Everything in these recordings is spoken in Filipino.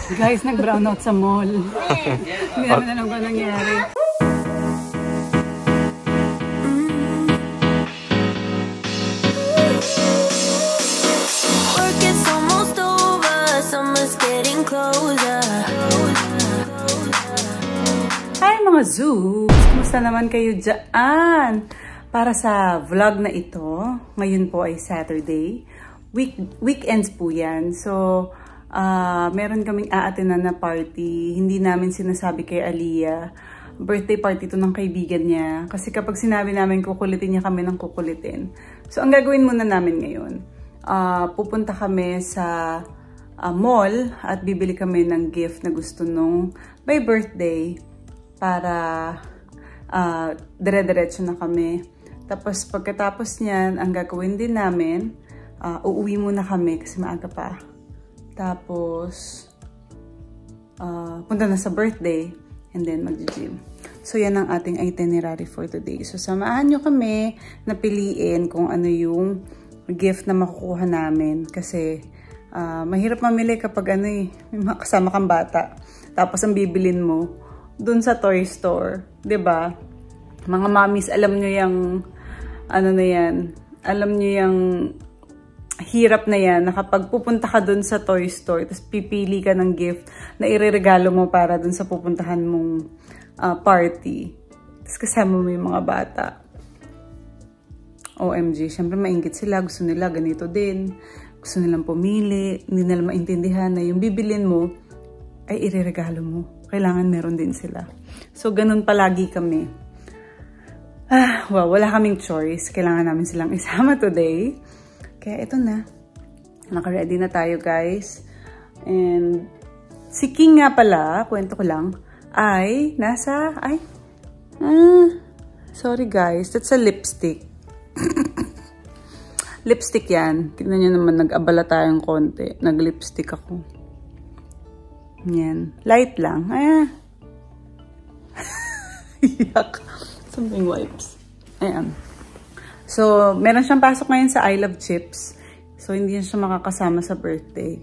Guys, nag-brownout sa mall. Hindi namin alam kung nangyari. Work is almost over, summer's getting closer. Hi mga Zoos! Kumusta naman kayo dyan? Para sa vlog na ito, ngayon po ay Saturday. Weekends po yan. So, meron kaming aatenan na party. Hindi namin sinasabi kay Aliyah. Birthday party to ng kaibigan niya. Kasi kapag sinabi namin kukulitin niya kami ng kukulitin. So, ang gagawin muna namin ngayon, pupunta kami sa mall at bibili kami ng gift na gusto nung by birthday para dire-diretso na kami. Tapos pagkatapos niyan, ang gagawin din namin, uuwi muna kami kasi maaga pa. Tapos, punta na sa birthday and then mag-gym. So, yan ang ating itinerary for today. So, samahan nyo kami na piliin kung ano yung gift na makukuha namin. Kasi, mahirap mamili kapag may kasama kang bata. Tapos, ang bibilin mo dun sa toy store. 'Di ba? Mga mommies, alam nyo yung na yan. Alam nyo yung hirap na yan na kapag pupunta ka dun sa toy store, tapos pipili ka ng gift na ireregalo mo para dun sa pupuntahan mong party. Tapos kasama mo yung mga bata. OMG, syempre maingit sila. Gusto nila ganito din. Gusto nilang pumili. Hindi nila maintindihan na yung bibilin mo ay ireregalo mo. Kailangan meron din sila. So, ganun palagi kami. Wow, wala kaming choice. Kailangan namin silang isama today. Kaya ito na. Naka-ready na tayo, guys. And si King nga pala, kwento ko lang, ay nasa, sorry guys, that's a lipstick. Lipstick yan. Tignan nyo naman, nag-abala tayong konti. Nag-lipstick ako. Yan. Light lang. Yak. Something wipes. Ayan. So, meron siyang pasok ngayon sa I Love Chips. So, hindi siya makakasama sa birthday.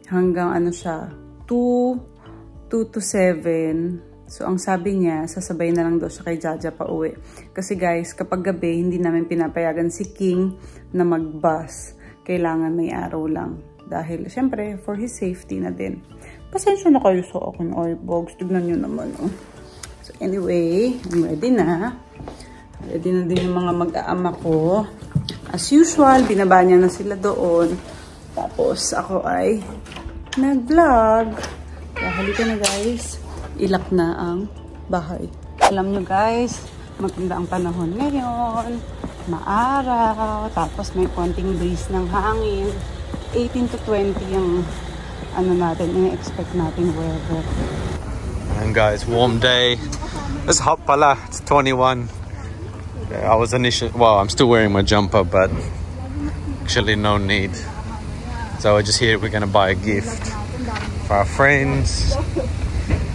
Hanggang siya, 2 to 7. So, ang sabi niya, sasabay na lang daw siya kay Jaja pa uwi. Kasi guys, kapag gabi, hindi namin pinapayagan si King na mag-bus. Kailangan may araw lang. Dahil, syempre, for his safety na din. Pasensya na kayo sa akin, eyebags. Tignan nyo naman, oh. So, anyway, I'm ready na. Ready na din yung mga mag-aama ko. As usual, binaba niya na sila doon. Tapos, ako ay nag-vlog. Kaya halika na, guys. Ilak na ang bahay. Alam nyo, guys, maganda ang panahon ngayon. Maaraw. Tapos, may konting breeze ng hangin. 18 to 20 yung natin, i-expect natin weather. And guys, warm day. It's hot pala. It's 21. I was initially, well, I'm still wearing my jumper, but actually no need. So we're just here. We're gonna buy a gift for our friends.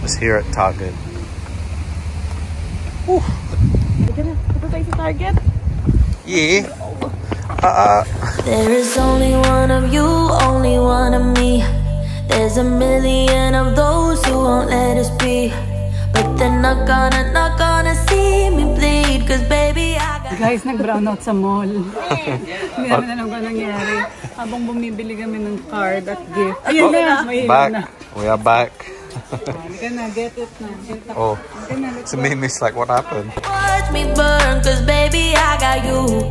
Just here at Target. Woo. Ito tayo sa Target? Yeah. There is only one of you, only one of me. There's a million of those who won't let us be. But they're not gonna see me bleed. Cause baby, I got... Guys, nag-brownout sa mall. Hindi namin alam kung nangyari. Habang bumibili kami ng card at gift. Ayun na, may back. Na. We are back. Halika na, get it na. Oh, to me, miss, like, what happened? Watch me burn, cause baby, I got you.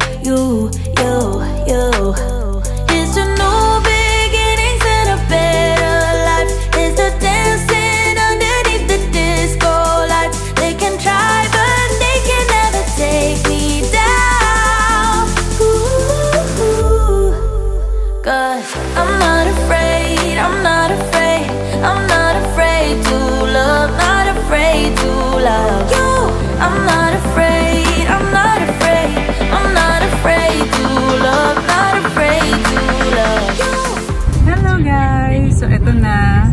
It's a new beginnings and a better life. It's the dancing underneath the disco lights. They can try, but they can never take me down. Ooh, cause I'm not afraid, I'm not afraid, I'm not afraid to love, not afraid to love you. I'm not afraid, I'm not afraid, I'm not afraid to love, not afraid to love you. Hello guys! So eto na,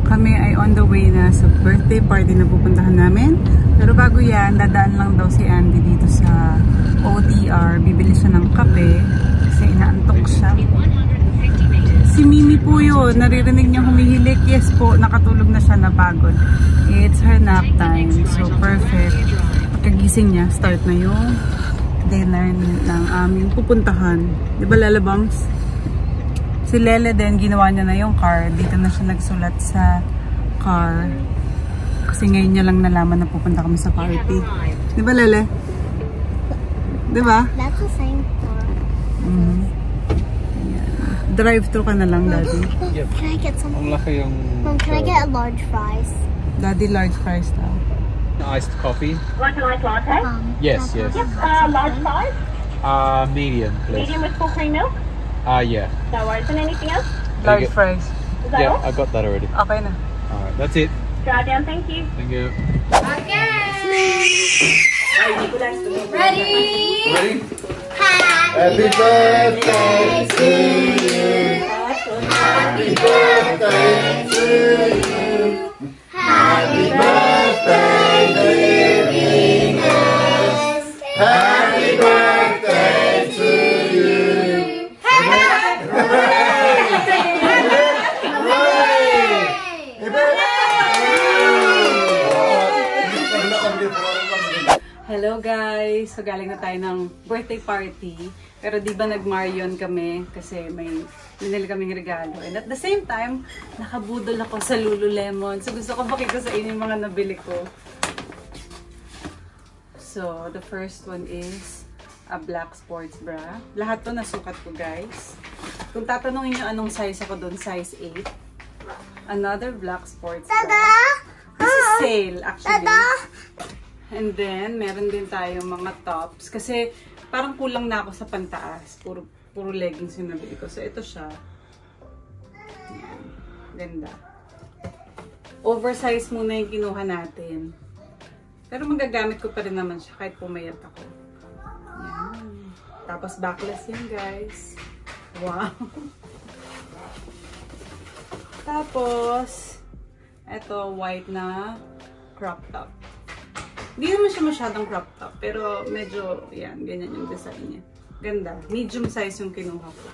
kami ay on the way na sa birthday party na pupuntahan namin. Pero bago yan, dadaan lang daw si Andy dito sa OTR. Bibili siya ng kape kasi inaantok siya. Si Mimi po yun. Naririnig niya humihilik. Yes po, nakatulog na siya, napagod. It's her nap time. So, perfect. Pagkagising niya, start na yung dinner ng aming pupuntahan. Di ba, Lala Bangs? Si Lele din, ginawa niya na yung car. Dito na siya nagsulat sa car. Kasi ngayon niya lang nalaman na pupunta kami sa party. Di ba, Lele? Di ba? That's the same car. Drive-thru ka na lang, Daddy. Yep. Can I get some? Ang laki yung... Mom, can I get a large fries? Daddy, large fries daw. Iced coffee? Like a nice latte? Yes, yes. Yep, large size? Medium, please. Medium with full cream milk? Yeah. No worries. And anything else? Large fries. Is that Yeah, all? I got that already. Okay na. Alright, that's it. Drive down, thank you. Thank you. Ready? Happy birthday to you. Happy birthday to you. Happy birthday, dear Venus. Happy birthday to you. Hello guys! So galing na tayo ng birthday party. Pero di ba nag-Marion kami kasi may binili kaming regalo. And at the same time, nakabudol ako sa Lululemon. So gusto ko pakita sa inyo yung mga nabili ko. So the first one is a black sports bra. Lahat to nasukat ko guys. Kung tatanungin nyo anong size ako doon, size 8. Another black sports bra. This is sale actually. And then, meron din tayo mga tops. Kasi, parang kulang na ako sa pantaas. Puro leggings yung nabili ko. So, ito siya. Ayan. Ganda. Oversize muna yung kinuha natin. Pero magagamit ko pa rin naman siya kahit pumayat ako. Ayan. Tapos, backless yan, guys. Wow! Tapos, ito, white na crop top. Hindi naman siya masyadong crop top, pero medyo, yan, ganyan yung design niya. Ganda. Medium size yung kinuha ko.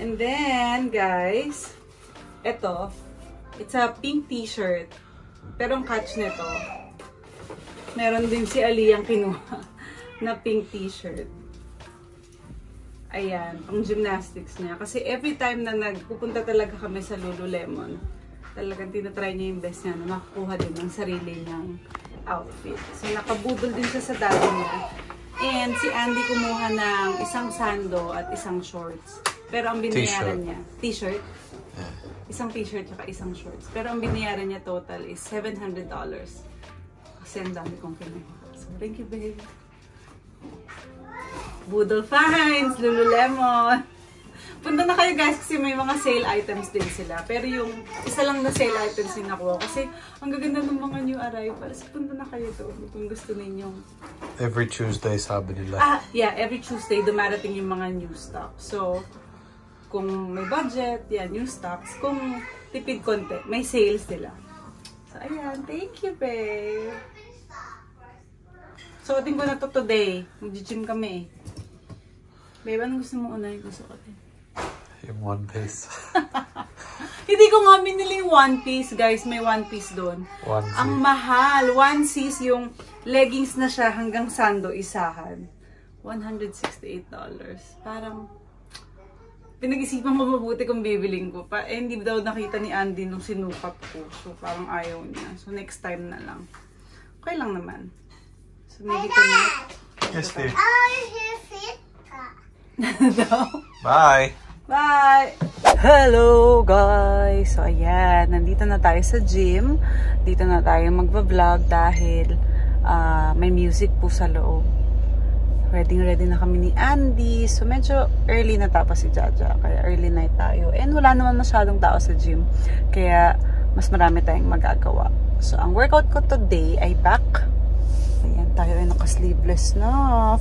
And then, guys, ito, it's a pink t-shirt. Pero ang catch nito, meron din si Ali ang kinuha na pink t-shirt. Ayan, pang gymnastics niya. Kasi every time na nagpupunta talaga kami sa Lululemon, talagang tinatry niya yung best niya na makakuha din ng sarili niyang outfit. So, nakabudol din siya sa daddy niya. And si Andy kumuha ng isang sando at isang shorts. Pero ang binayaran niya, t-shirt. Isang t-shirt at isang shorts. Pero ang binayaran niya total is $700. Kasi ang dami kong kinuha. So, thank you, babe. Budol finds! Lululemon! Punta na kayo guys kasi may mga sale items din sila. Pero yung isa lang na sale items yung nakuha. Kasi ang gaganda ng mga new arrivals. Punta na kayo doon kung gusto ninyong. Every Tuesday, sabi nila. Yeah, every Tuesday dumarating yung mga new stock. So, kung may budget, yan, new stocks. Kung tipid konti, may sales sila. So, ayan. Thank you, babe. So, ating ko na to today. Mag-gym kami eh. Babe, anong gusto mo unahin ko sa atin? Yung one piece. Hindi ko nga binili yung one piece, guys. May one piece doon. Ang mahal. One piece yung leggings na siya hanggang sando isahan. $168. Parang pinag-isipan ko mabuti kung bibiling ko pa. Eh, hindi daw nakita ni Andy nung sinukat ko. So, parang ayaw niya. So, next time na lang. Okay lang naman. So, maybe tonight. Yes, dear. Bye! Bye! Hello guys! So ayan, nandito na tayo sa gym. Dito na tayo magva-vlog dahil may music po sa loob. Ready na kami ni Andy. So medyo early na tapos si Jaja. Kaya early night tayo. And wala naman masyadong tao sa gym. Kaya mas marami tayong magagawa. So ang workout ko today ay back. Ayan, tayo ay naka-sleeveless na.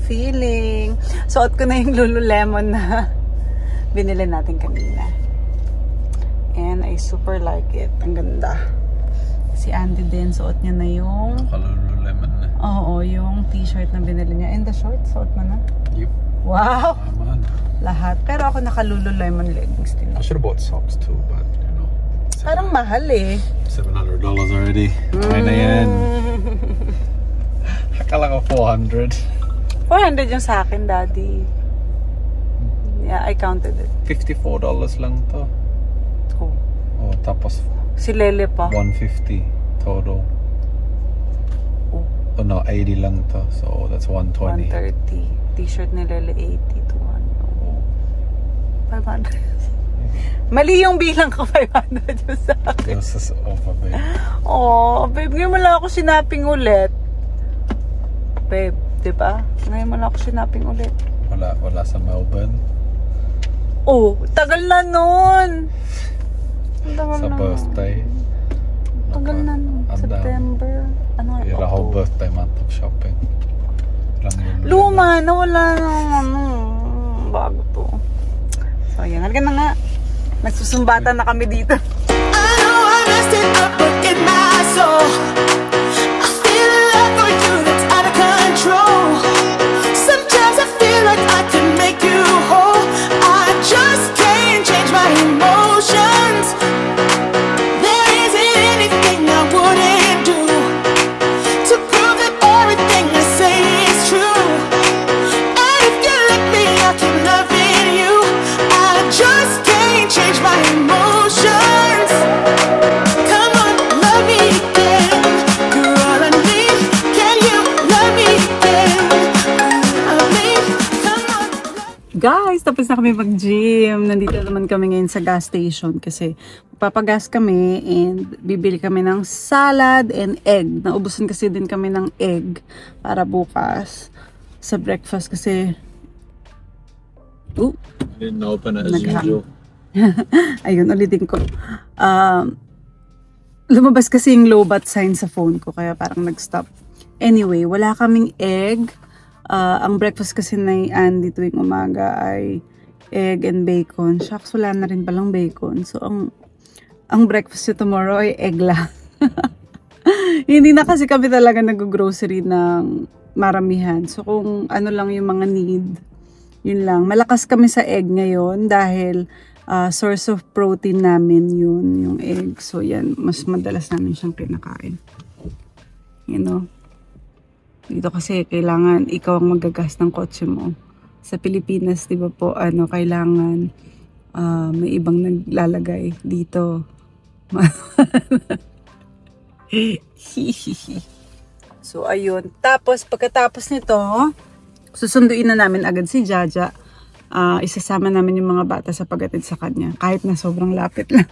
Feeling. Suot ko na yung Lululemon na binili natin kanina. And I super like it. Ang ganda. Si Andy din, suot niya na yung Lululemon na. Oo, yung t-shirt na binili niya. And the shorts, suot mo na? Yep. Wow! Man. lahat. Pero ako naka-Lululemon leggings din. I should have bought socks too, but you know. Parang mahal eh. $700 already. Ayun na yan. Akala ko 400. 400 yung sa akin, Daddy. Yeah, I counted it. $54 lang to. Oh. Oh, tapos Si Lele pa. 150 total. Oh no, 80 lang to. So that's 120. 130. T-shirt ni Lele 80 to 500. Mali yung bilang ko, 500 yung sa akin. This is over, babe. Oh, babe, ngayon mo lang ako sinaping ulit. Babe, diba? Ngayon mo lang ako sinaping ulit. Wala sa Melbourne. Oh, tagal na nun. Tagal Sa na birthday. Tagal na nun. September. Ano nga? Your whole birthday month of shopping. Luma, nawala na. Bago to. So, yan. Halika na nga. Nagsusumbatan na kami dito. I know I messed it up, but in my soul I feel a love for you that's out of control. Sometimes I feel like I can make you whole. I just can't change my emotions. There isn't anything I wouldn't do to prove that everything I say is true. And if you let me, I keep loving you. I just can't change my emotions. Come on, love me again. You're all I need. Can you love me again? Love me. Come on. Guys, tapos na kami mag-gym. Nandito naman kami ngayon sa gas station kasi papagas kami and bibili kami ng salad and egg. Naubusan kasi din kami ng egg para bukas sa breakfast kasi Didn't open it as Naghang. usual. ayun, ulitin ko. Lumabas kasi yung low bat sign sa phone ko kaya parang nag-stop. Anyway, wala kaming egg. Ang breakfast kasi ni Andy tuwing umaga ay egg and bacon. Shucks, wala na rin palang bacon. So, ang breakfast niya tomorrow ay egg lang. Hindi na kasi kami talaga nag-grocery ng maramihan. So, kung ano lang yung mga need, yun lang. Malakas kami sa egg ngayon dahil source of protein namin yun, yung egg. So, yan. Mas madalas namin siyang kinakain. You know? Dito kasi kailangan ikaw ang magagas ng kotse mo. Sa Pilipinas, di ba po, kailangan may ibang naglalagay dito. So, ayun. Tapos, pagkatapos nito, susunduin na namin agad si Jaja. Isasama namin yung mga bata sa paghatid sa kanya. Kahit na sobrang lapit lang.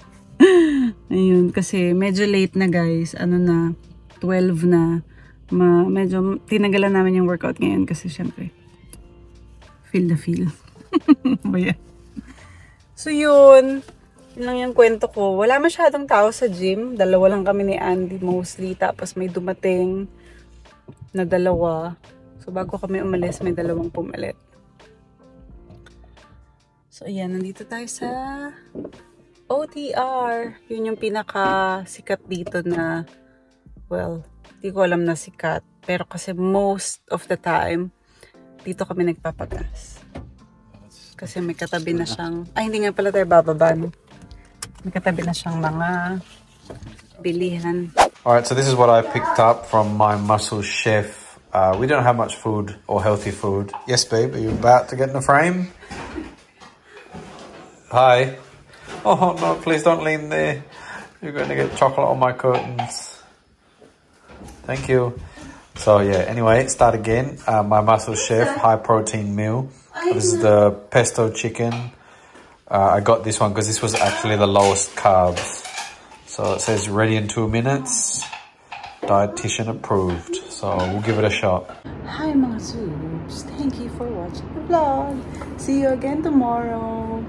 Ayun, kasi medyo late na guys. 12 na. Medyo tinagalan namin yung workout ngayon kasi syempre feel the feel. So yun lang yung kwento ko. Wala masyadong tao sa gym. Dalawa lang kami ni Andy mostly. Tapos may dumating na dalawa. So bago kami umalis, may dalawang pumalit. So ayan, nandito tayo sa OTR. Yun yung pinaka sikat dito na, well, di ko alam na sikat. Pero kasi most of the time, dito kami nagpapagas. Kasi may katabi na siyang, hindi nga pala tayo bababa, no? May katabi na siyang mga bilihan. Alright, so this is what I picked up from my Muscle Chef. We don't have much food or healthy food. Yes, babe, are you about to get in the frame? Hi. Oh no, please don't lean there. You're going to get chocolate on my curtains. Thank you. So yeah, anyway, start again. My Muscle Chef high protein meal. This is the pesto chicken. I got this one because this was actually the lowest carbs. So it says ready in 2 minutes. Dietitian approved. So we'll give it a shot. Hi mga subs. Thank you for watching the vlog. See you again tomorrow.